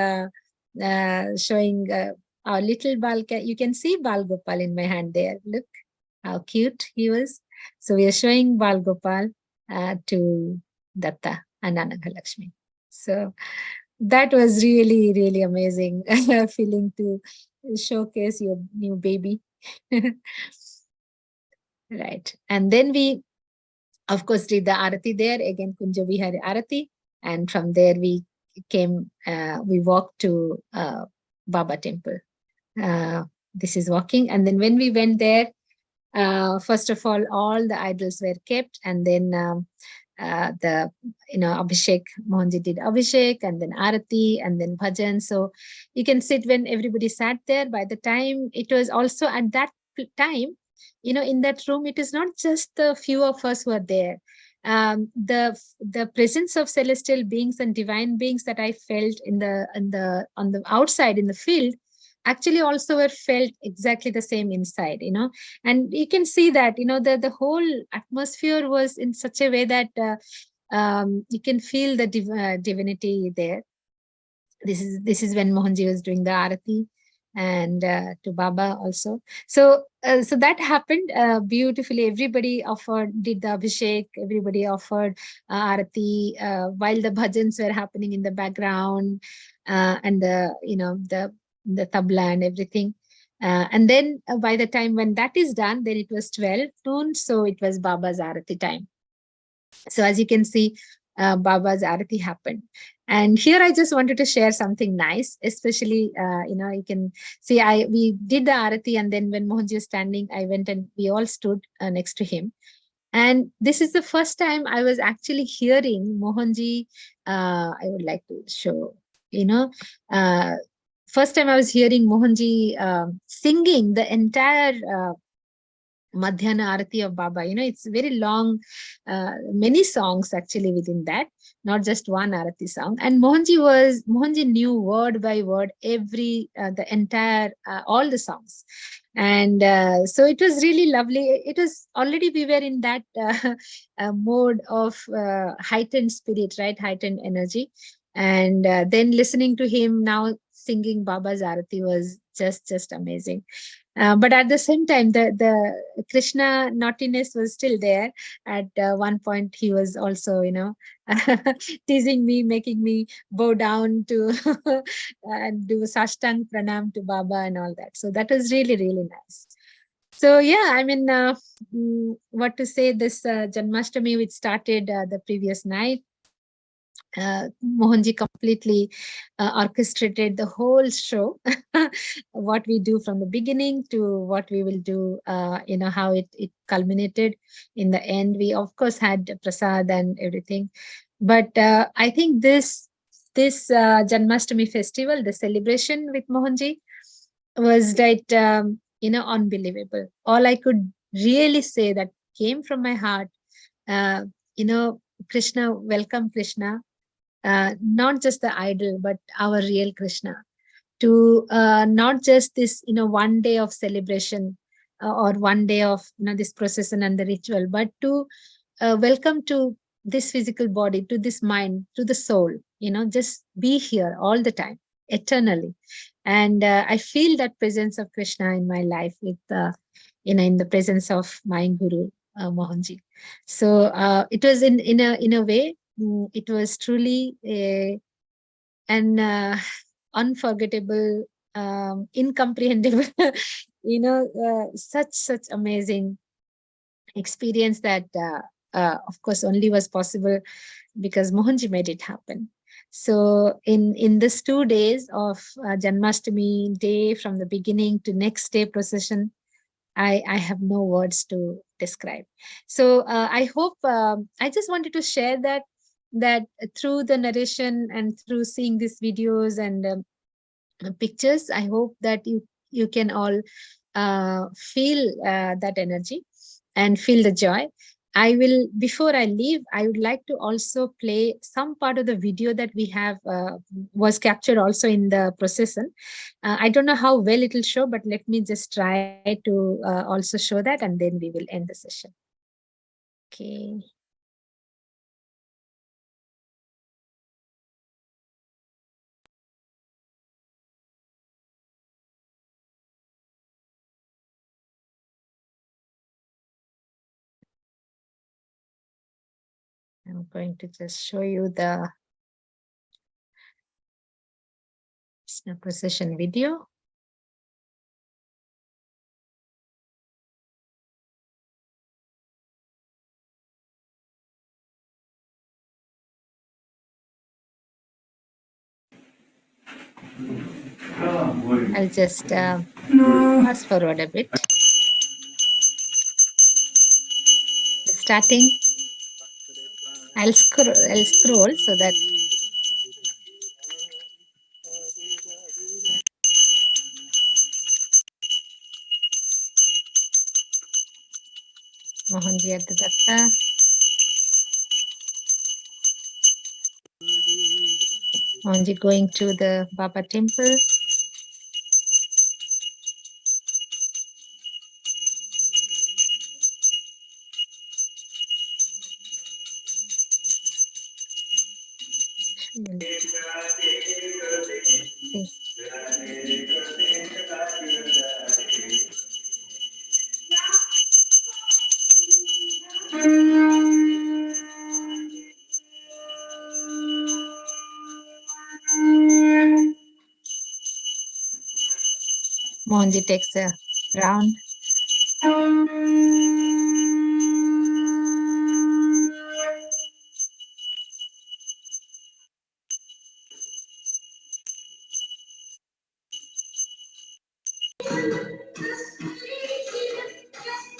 our little Bal. You can see Bal Gopal in my hand there. Look how cute he was. So we are showing Bal Gopal to Datta and Anaga Lakshmi. So that was really, really amazing feeling to showcase your new baby. Right. And then we, of course, did the Arati there. Again, Kunja Vihari Arati. And from there we walked to Baba Temple. This is walking. And then when we went there, first of all the idols were kept, and then the Abhishek, Mohanji did Abhishek, and then Arati, and then Bhajan. So you can sit when everybody sat there. By the time, it was also at that time, in that room, it is not just the few of us who are there. The presence of celestial beings and divine beings that I felt on the outside in the field actually also were felt exactly the same inside, and you can see that, the whole atmosphere was in such a way that you can feel the divinity there. This is when Mohanji was doing the Arati, and to Baba also. So that happened beautifully. Everybody did the Abhishek, everybody offered Arati while the bhajans were happening in the background, and the tabla and everything. And then by the time when that is done, then it was 12 noon. So it was Baba's Arati time. So as you can see, Baba's Arati happened. And here I just wanted to share something nice, especially, you can see we did the Arati, and then when Mohanji was standing, I went and we all stood next to him. And this is the first time I was actually hearing Mohanji. I would like to show, first time I was hearing Mohanji singing the entire Madhyana Arati of Baba. It's very long, many songs actually within that, not just one Arati song. And Mohanji knew word by word the entire, all the songs. And so it was really lovely. It was already, we were in that mode of heightened spirit, right? Heightened energy. And then listening to him now singing Baba's Arati was just amazing. But at the same time, the Krishna naughtiness was still there. At one point, he was also, teasing me, making me bow down to and do Sashtang Pranam to Baba and all that. So that was really, really nice. So yeah, I mean, what to say, this Janmashtami, which started the previous night, Mohanji completely orchestrated the whole show, what we do from the beginning to what we will do, how it culminated in the end. We, of course, had prasad and everything. But I think this Janmashtami festival, the celebration with Mohanji, was that, unbelievable. All I could really say that came from my heart, Krishna, welcome Krishna. Not just the idol, but our real Krishna, to not just this, one day of celebration or one day of, this procession and the ritual, but to welcome to this physical body, to this mind, to the soul, just be here all the time, eternally. And I feel that presence of Krishna in my life with, in the presence of my Guru, Mohanji. So it was in a way, it was truly an unforgettable, incomprehensible, such amazing, experience that, of course, only was possible because Mohanji made it happen. So in this 2 days of Janmashtami day, from the beginning to next day procession, I have no words to describe. So I hope, I just wanted to share that through the narration and through seeing these videos and pictures, I hope that you can all feel that energy and feel the joy. I will, before I leave, I would like to also play some part of the video that we have was captured also in the procession. I don't know how well it will show, but let me just try to also show that, and then we will end the session. Okay. I'm going to just show you the procession video. I'll just fast forward a bit. Starting, I'll scroll so that Mohanji at the Datta. Mohanji going to the Baba temple. Mohanji takes a round.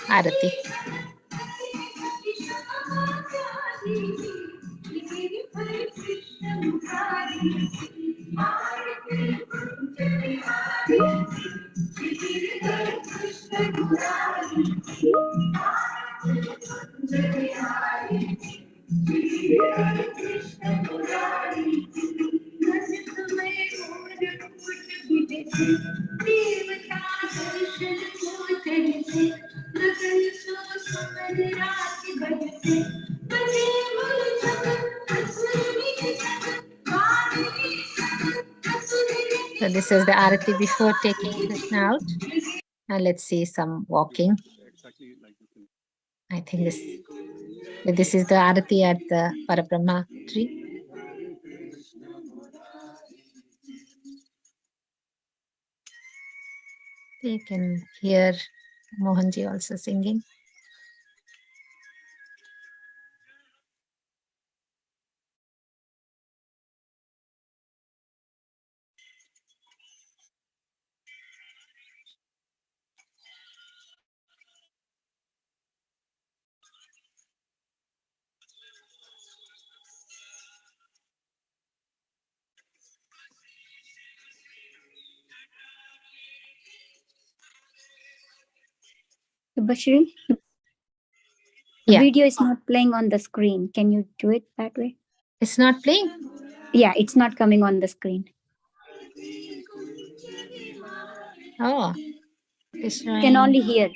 Arati. So this is the Arati before taking Krishna out. Now let's see some walking. I think this is the Arati at the Parabrahma tree. You can hear Mohanji also singing. Subhasree, the Yeah. video is not playing on the screen. Can you do it that way? It's not playing? Yeah, it's not coming on the screen. Oh, it's showing. Can only hear.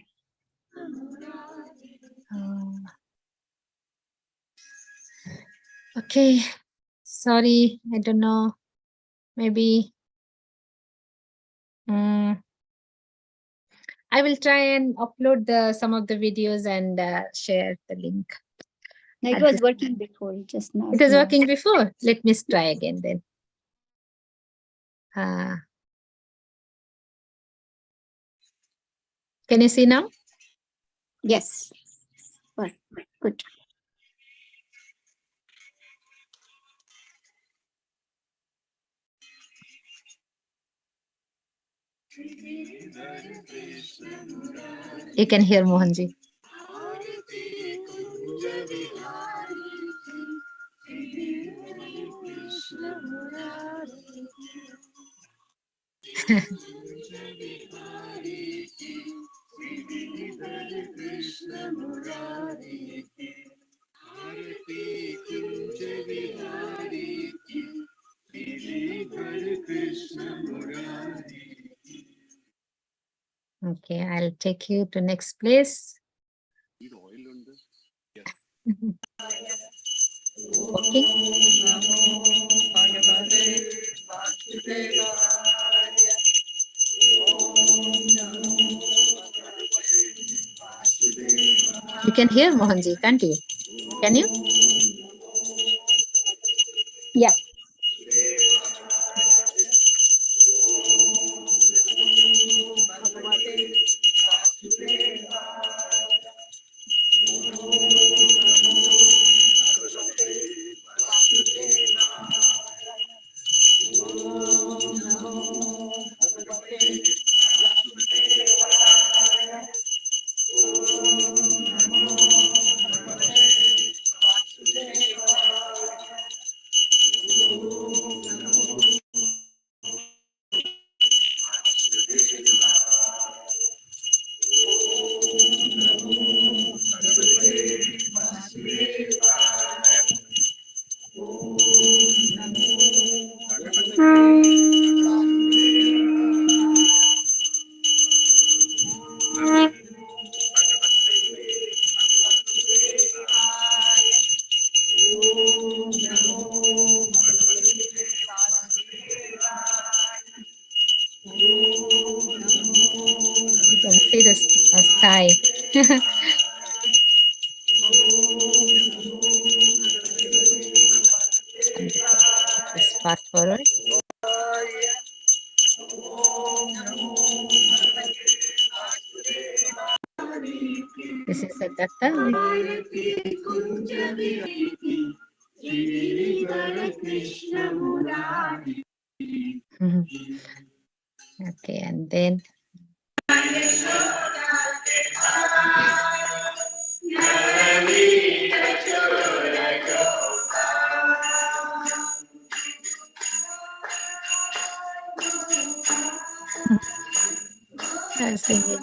Okay, sorry, I don't know. Maybe I will try and upload some of the videos and share the link. No, it was working before, just now. It was working before. Let me try again then. Can you see now? Yes. Super. Good. You can hear Mohanji. Okay, I'll take you to next place. Okay. You can hear Mohanji, can't you? Can you? Yeah. You can see the sky. Just fast forward. This is a datta. Mhm. Okay, and then I'm singing.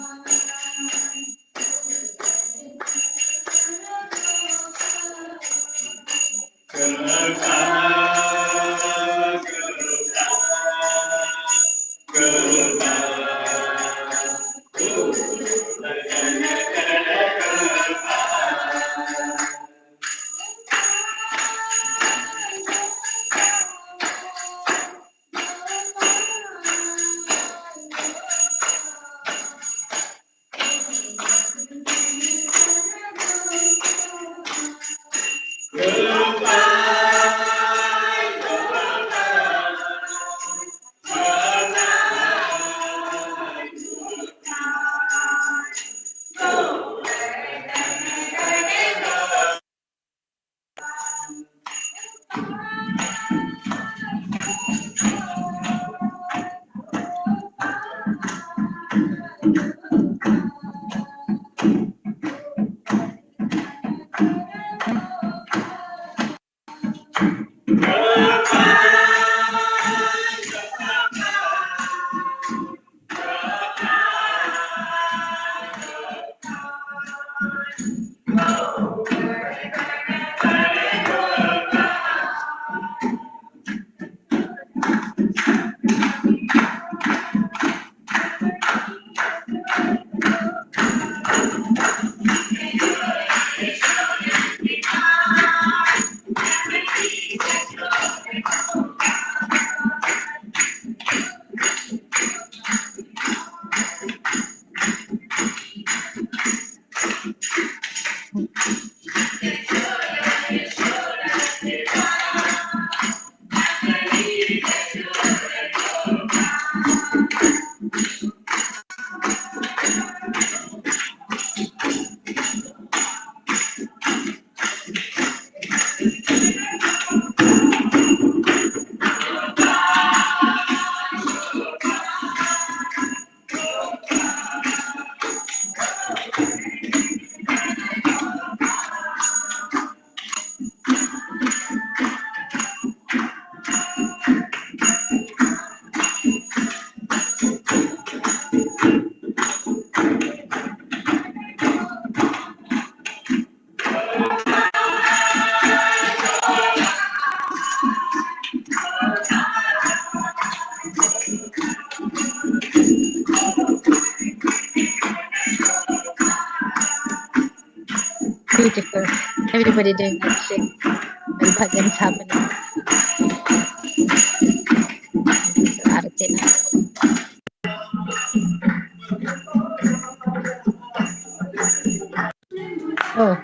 Everybody doing that thing. Well, bhajan's happening. Arati now. Oh.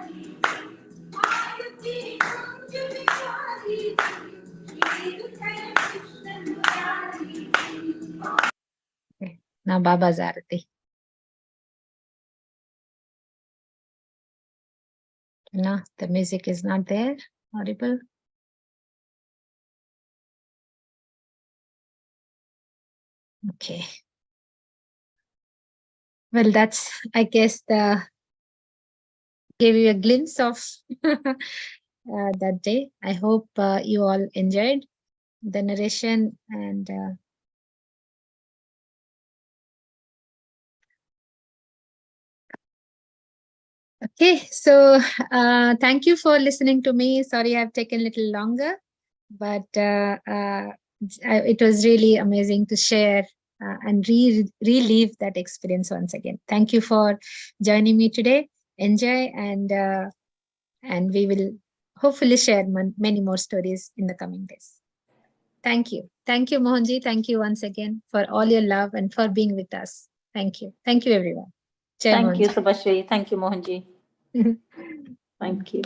Okay. Now Baba's Arati. No, the music is not there. Audible. Okay. Well, that's, I guess, gave you a glimpse of that day. I hope you all enjoyed the narration and okay, so thank you for listening to me. Sorry I've taken a little longer, but it was really amazing to share and relive that experience once again. Thank you for joining me today. Enjoy, and we will hopefully share many more stories in the coming days. Thank you. Thank you, Mohanji. Thank you once again for all your love and for being with us. Thank you. Thank you, everyone. Jai Thank you, Mohanji. Subhasree. Thank you, Mohanji. Thank you.